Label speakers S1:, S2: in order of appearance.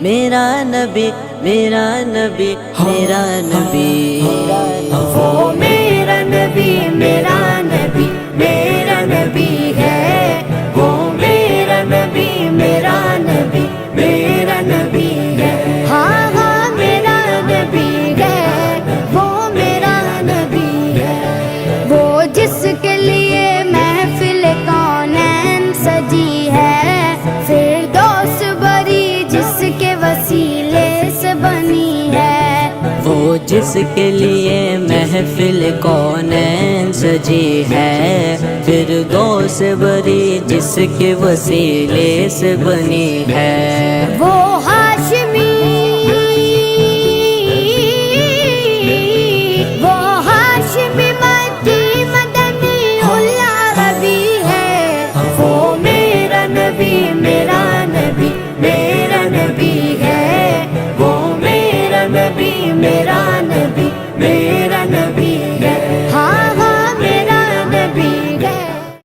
S1: میرا نبی میرا نبی میرا نبی،
S2: وہ میرا نبی میرا نبی میرا نبی ہے، وہ میرا نبی میرا نبی میرا نبی ہے، ہاں ہاں میرا نبی ہے، وہ میرا نبی ہے، وہ جس کے لیے محفل کونین سجی ہے، فردوس بری جس کے وسیلے سے بنی ہے،
S1: وہ جس کے لیے محفل کونین سجی ہے، فردوس بری جس کے وسیلے سے بنی ہے،
S2: وہ ہاشمی مکی مدنی العربی ہے، وہ میرا نبی میرا نبی میرا نبی ہے، وہ میرا نبی میرا